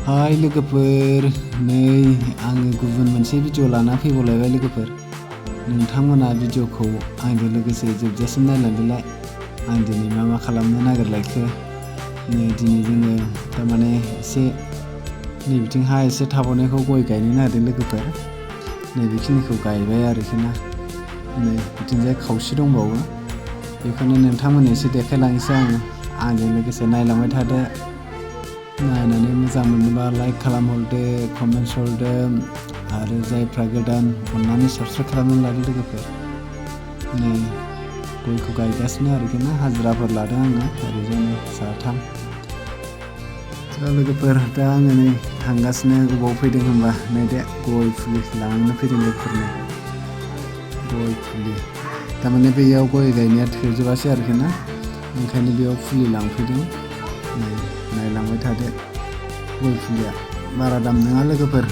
हाय लोगोफोर, नै आङो गुबुन मोनसे भिडिअ लाना फैबावलायबाय लोगोफोर। नोंथांमोना भिडिअखौ आंजों लोगोसे जोबजासिम नायलांदोलाय। आं दिनै मा खालामनो नागिरलायखो। नै दिनै जोङो थारमाने एसे नैबिथिंहा एसे थाबावनायखौ गय गायनो नागिरदों लोगोफोर। नै बेखिनिखौ गायबाय आरोखि ना। नै बिथिंजाय खावसे दंबावो। बेखौनो नोंथांमोननो एसे देखायलांनोसै आङो। आंजों लोगोसे नायलांबाय थादो। नायनानै मोजां मोनोबा लाइक खालामहरदो, कमेन्ट्स हरदो आरो जायफ्रा गोदान अननानै साबस्क्राइब खालामनानै लादो लोगोफोर। नै गयखौ गायगासिनो आरोखि ना, हाजिराफोर लादों आङो ओरैजाय साथाम। लोगोफोर दा आङो नै थांगासिनो। अबाव फैदों होनबा नै दे गय फुलि लांनो फैदों लोगोफोरनो। गय फुलि थारमाने बेयाव गय गायनाया थोजोबासै आरोखि ना, ओंखायनो बेयाव फुलि लांफैदों। नायलांबाय थादो। गय फुलिया बारा दाम नङा लोगोफोर,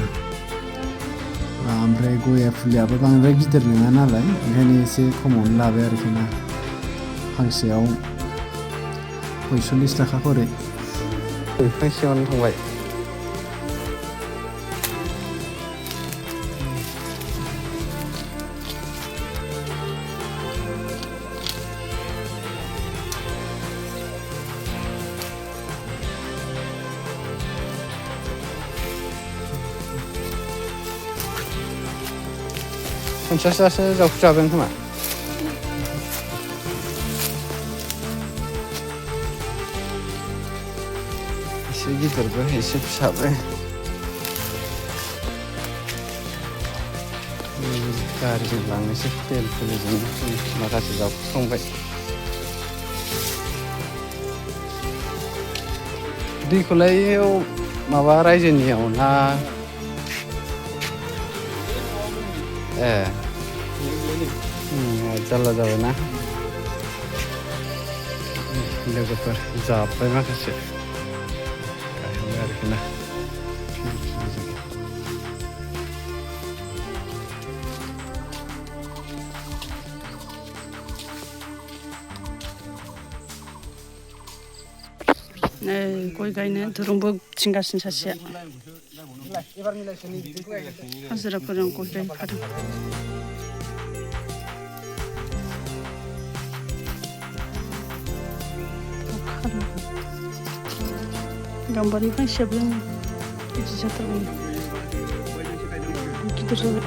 ओमफ्राय गया फुलियाबो बांद्राय गिदिर नङा नालाय, ओंखायनो एसे खमावनो लाबाय आरोखि ना। फांसेयाव 45 थाखा खरै। फांसेयावनो थांबाय। पन्साससो जावखुजागोन खोमा। एसे गिदिरबो एसे फिसाबो। गारिजों लांनोसै तेल फुलिजों माखासे जावखुखांबाय। दैखौलाय माबा रायजोनियाव ना जारला जाबायना लोगोफोर। जाब्बाय माखासे गायबाय आरोखि ना। नै गय गायनो दुरुंबो थिंगासिनो सासेया। हाजिराफोरजों गय गायफादों। गाम्बारि फांसेयाबो गिदिर जाथारबाय, गिदिर जाबाय।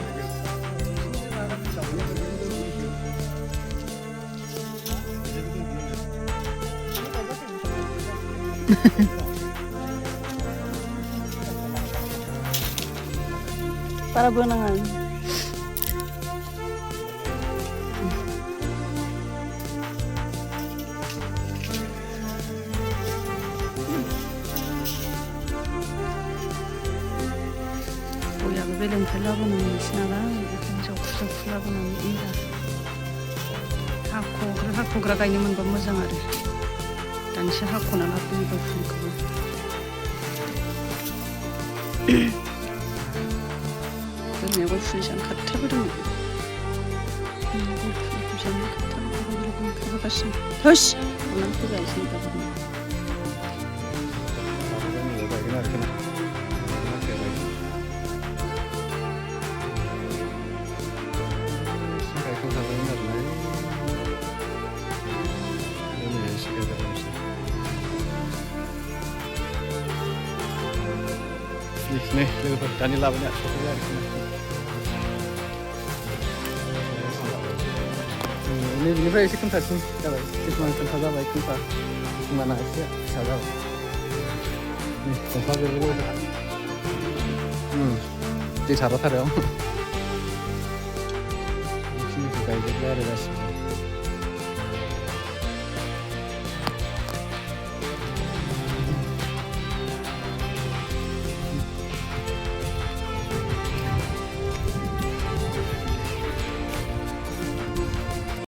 बारा बोनाङा। गयाबो बेलेगनिफ्राय लाबोनानैसो नालाय, बेखायनो जावखु लाबोनानै हाख'ग्रा गायनो मोनबा मोजां आरो। दानिसो हाख'ना लाबोयो गय फुलिखौबो। बोरमाया गय फुलि जानो खाथियावदोंमोन। गय फुलिखौ जानो खाथियाव ओंखारबोगासिनो। होस अननानै फैगासिनो गाबोन। नै लोगोफोर दानि लाबोनाया सफैबाय आरोखि ना। नै बिनिफ्राय एसे खोन्थासिन जाबाय, किसुमान खोन्था जाबाय, किसुमाना एसे फिसा जाबाय। नै दंफां बेरबो दै थाबाथारो बेखिनिखौ गायजोब्बाय आरो गासिबो।